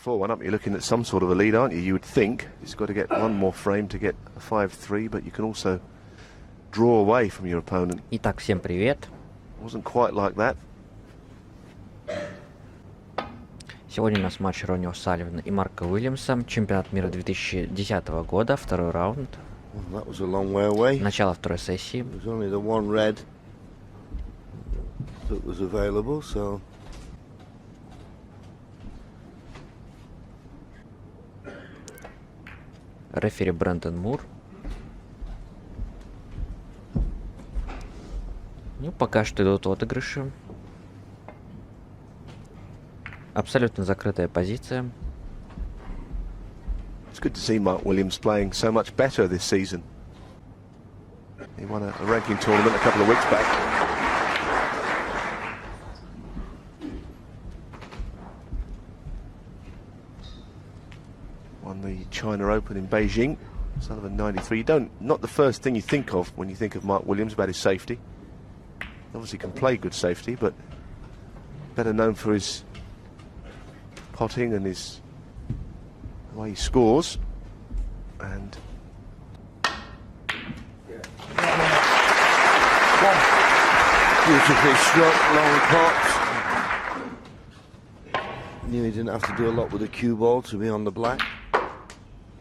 4-1 up, you're looking at some sort of a lead, aren't you? You would think it's got to get one more frame to get a 5-3, but you can also draw away from your opponent. Итак, всем привет. Wasn't quite like that. Сегодня у нас матч Ронни О'Салливана и Марка Уильямса. Чемпионат мира 2010 года, второй раунд. Начало второй сессии. Рефери Брэндон Мур. Ну, пока что идут отыгрыши. Абсолютно закрытая позиция. It's good to see Mark Williams playing so much better this season. He won a ranking tournament a couple of weeks back. Won the China Open in Beijing. Sullivan 93. Not the first thing you think of when you think of Mark Williams about his safety. Obviously can play good safety, but better known for his potting and the way he scores. And beautifully struck, long pot. Knew he didn't have to do a lot with the cue ball to be on the black.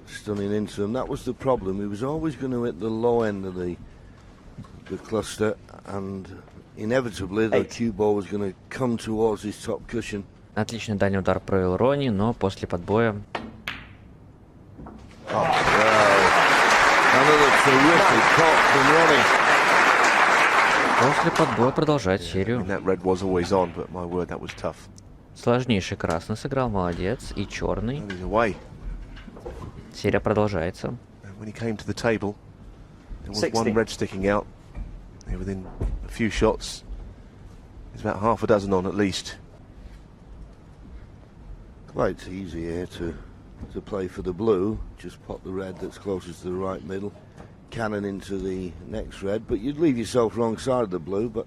Stunning into him. That was the problem. He was always going to hit the low end of the cluster, and inevitably the cue ball was going to come towards his top cushion. Отличный дальний удар провел Ронни, но после подбоя... После подбоя продолжает серию. Сложнейший красный сыграл, молодец. И черный. Серия продолжается. 60. Quite easy here to play for the blue. Just pop the red that's closest to the right middle, cannon into the next red, but you'd leave yourself wrong side of the blue. But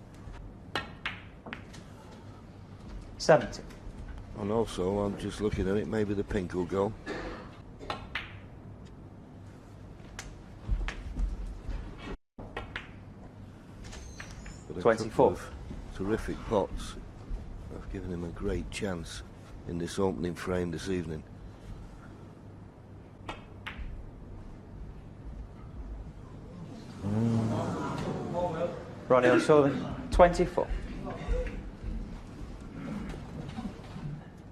70. And also, I'm just looking at it, maybe the pink will go. But 24. Terrific pots have given him a great chance in this opening frame this evening. Ronnie O'Sullivan, 24.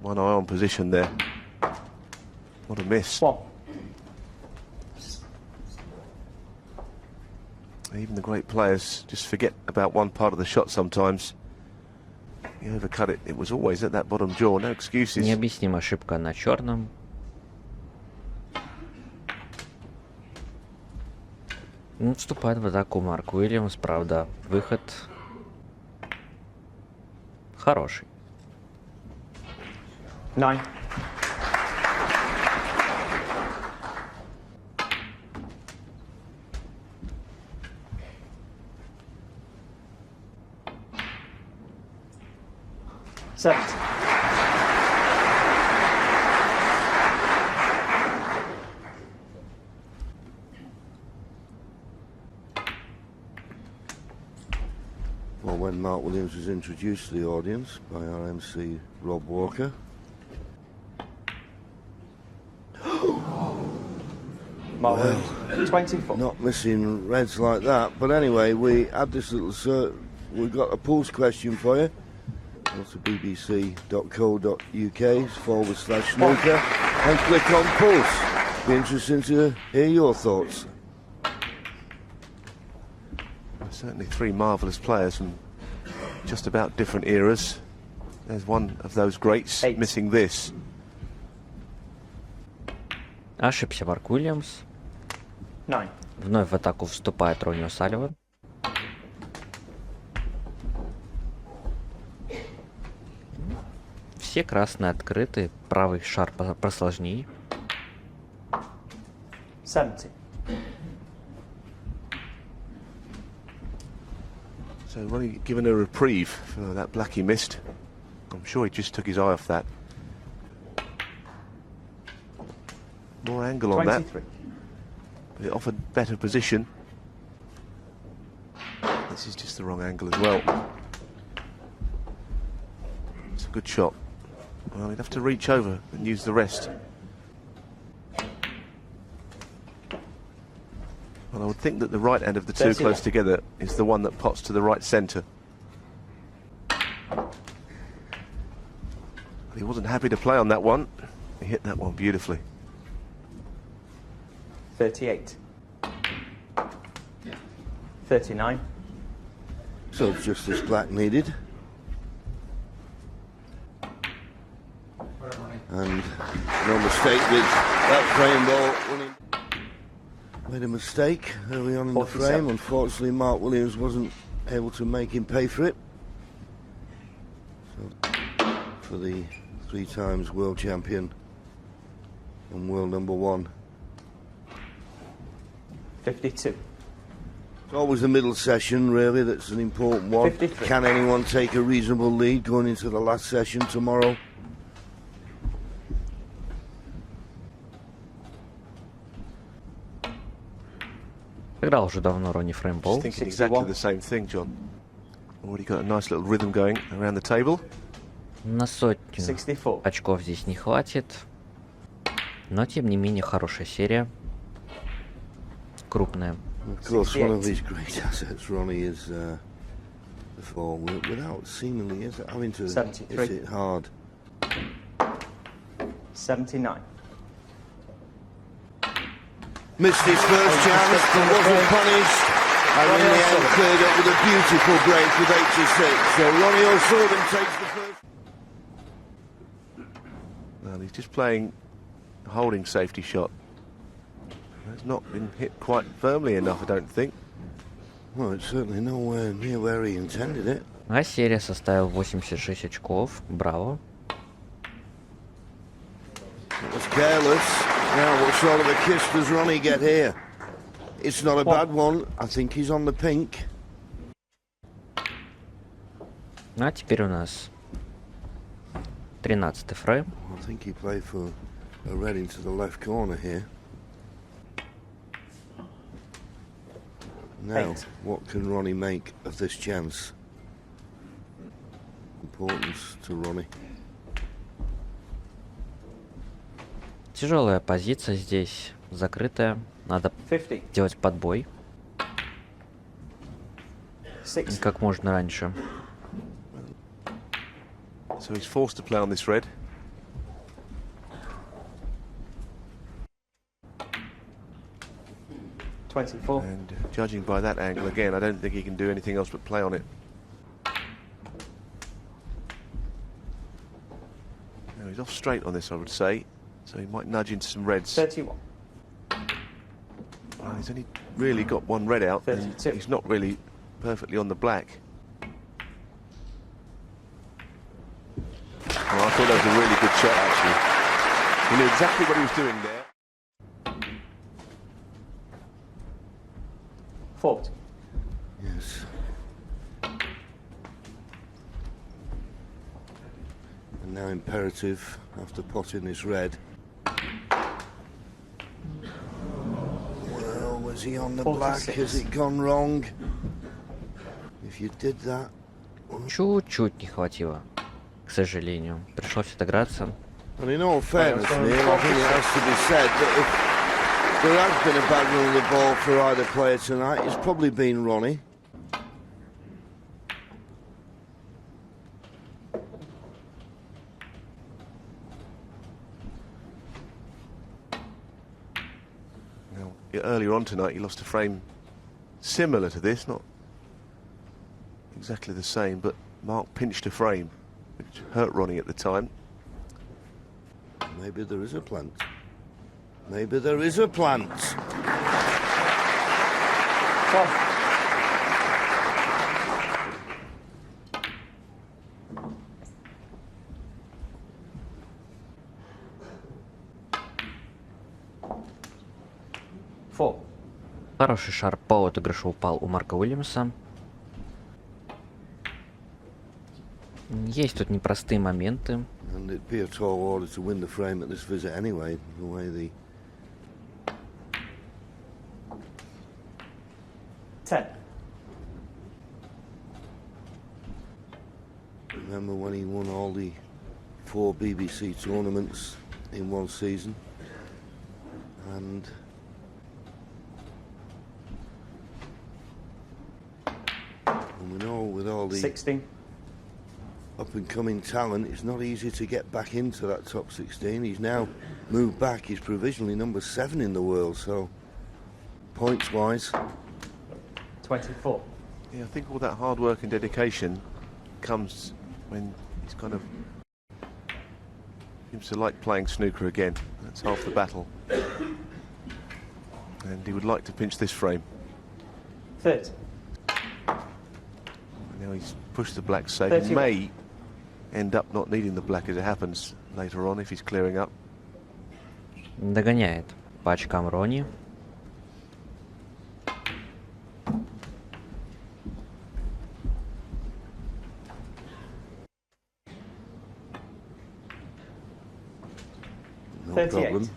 One eye on position there. What a miss. 1. Even the great players just forget about one part of the shot sometimes. You overcut it. It was always at that bottom jaw. No excuses. Необъяснимая ошибка на черном. Ну, вступает в атаку Марк Уильямс. Правда, выход хороший. 9. Well, when Mark Williams was introduced to the audience by our MC Rob Walker. Well, 24. Not missing reds like that, but anyway, we had this little we got a pulse question for you. Go to bbc.co.uk/snooker and click on pulse. Be interesting to hear your thoughts. Certainly three marvellous players from just about different eras. There's one of those greats missing this. Ошибся Марк Уильямс. 9. Вновь в атаку вступает Ронни О'Салливан. Все красные открыты. Правый шар посложнее. 70. So Ronnie given a reprieve for that black he missed. I'm sure he just took his eye off that. More angle on that, 23. but it offered better position. This is just the wrong angle as well. It's a good shot. Well, he'd have to reach over and use the rest. Well, I would think that the right end of the two 31. close together is the one that pots to the right centre. He wasn't happy to play on that one. He hit that one beautifully. 38. 39. So it's just this black needed. And no mistake with that frame ball winning. Made a mistake early on in the 47. frame. Unfortunately, Mark Williams wasn't able to make him pay for it. So, for the 3 times world champion and world number 1. 52. It's always the middle session, really, that's an important one. 53. Can anyone take a reasonable lead going into the last session tomorrow? Играл уже давно Ронни фреймбол. Just thinking exactly the same thing, John. Already got a nice little rhythm going around the table. На сотню 64. очков здесь не хватит. Но, тем не менее, хорошая серия. Крупная. Of course, one of 68. his great assets, Ronnie, is the fall without seemingly having to 73. hit it hard. 79. Missed his first chance, but wasn't punished. And in the end, cleared up with a beautiful break with 86. So Ronnie O'Sullivan takes the first. Well, he's just playing a holding safety shot. It's not been hit quite firmly enough, I don't think. Well, it's certainly nowhere near where he intended it. А серия составила 86 очков. Браво. It was careless. Now, what sort of a kiss does Ronnie get here? It's not a bad one. I think he's on the pink. А теперь у нас 13-й фрейм. I think he played for a red into the left corner here. Now, 8. what can Ronnie make of this chance? Importance to Ronnie. Тяжелая позиция здесь, закрытая. Надо 50. делать подбой 60. как можно раньше. So he's forced to play on this red. And judging by that angle, again, I don't think he can do anything else but play on it. Now, he's off straight on this, I would say. So he might nudge into some reds. 31. Well, he's only really got one red out, and 32. he's not really perfectly on the black. Oh, I thought that was a really good shot, actually. He knew exactly what he was doing there. 40. Yes. And now imperative, after potting this red. Well, was he on the black? 46. Has it gone wrong? If you did that... Чуть-чуть не хватило, к сожалению. Пришлось отыграться. And in all fairness, Neil, I think it has to be said that if there has been a bad run of the ball for either player tonight, it's probably been Ronnie. Now, earlier on tonight, he lost a frame similar to this, not exactly the same, but Mark pinched a frame, which hurt Ronnie at the time. Maybe there is a plant. Maybe there is a plant. 12. Four. Хороший шар по отыгрышу упал у Марка Уильямса. Есть тут непростые моменты. And it'd be a tall order to win the frame at this visit anyway, the way the 10. Remember when he won all the 4 BBC tournaments in one season? And we know with all the 16. up-and-coming talent, it's not easy to get back into that top 16. He's now moved back. He's provisionally number 7 in the world, so points-wise. 24. Yeah, I think all that hard work and dedication comes when he's kind of seems to like playing snooker again. That's half the battle. And he would like to pinch this frame. 30. Now he's pushed the black safe. 31. He may end up not needing the black as it happens later on if he's clearing up. Догоняет по очкам Ронни. No 38. problem.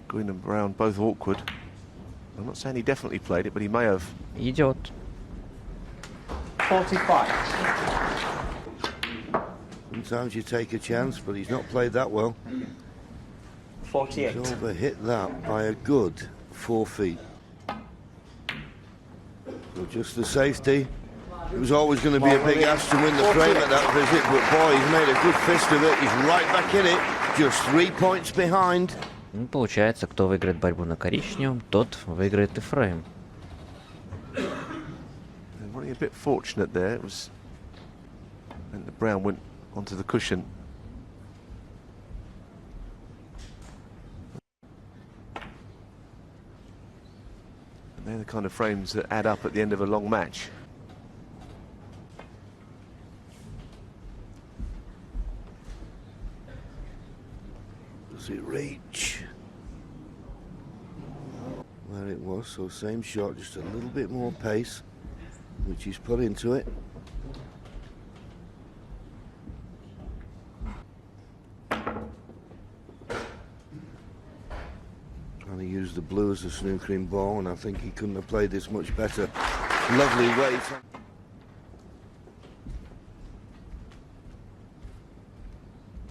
Green and brown both awkward. I'm not saying he definitely played it, but he may have. Идет. 45. Sometimes you take a chance, but he's not played that well. 48. He's overhit that by a good 4 feet. So just the safety. It was always going to be a big ask to win the frame at that visit, but boy, he's made a good fist of it. He's right back in it, just 3 points behind. Ну, получается, кто выиграет борьбу на коричневом, тот выиграет и фрейм. They're running a bit fortunate there. It was. And the brown went onto the cushion. And they're the kind of frames that add up at the end of a long match. Does it reach where it was? So same shot, just a little bit more pace, which he's put into it. Trying to use the blue as a snookering ball, and I think he couldn't have played this much better. Lovely weight.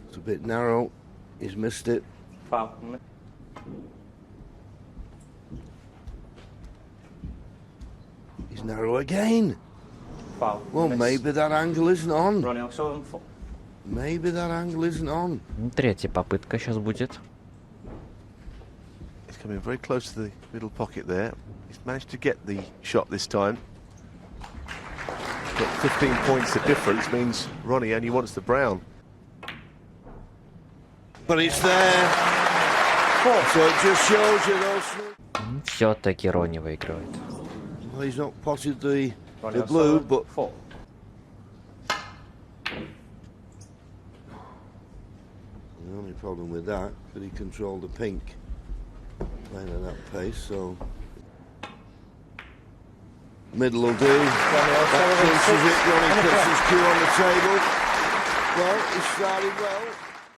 It's a bit narrow. He's missed it. Foul. He's narrow again. Foul. Well, Miss. maybe that angle isn't on. Ronnie Sullivan 4. Maybe that angle isn't on. Третья попытка сейчас будет. He's coming very close to the middle pocket there. He's managed to get the shot this time. But 15 points of difference means Ronnie only wants the brown. But it's there. So it just shows you those. Все-таки Ронни выигрывает. Well, he's not potted the Ronnie blue, Sullivan but 4. the only problem with that, could he control the pink playing at that pace? So middle will do. That clinches it. Ronnie puts his cue on the table. Well, he started well.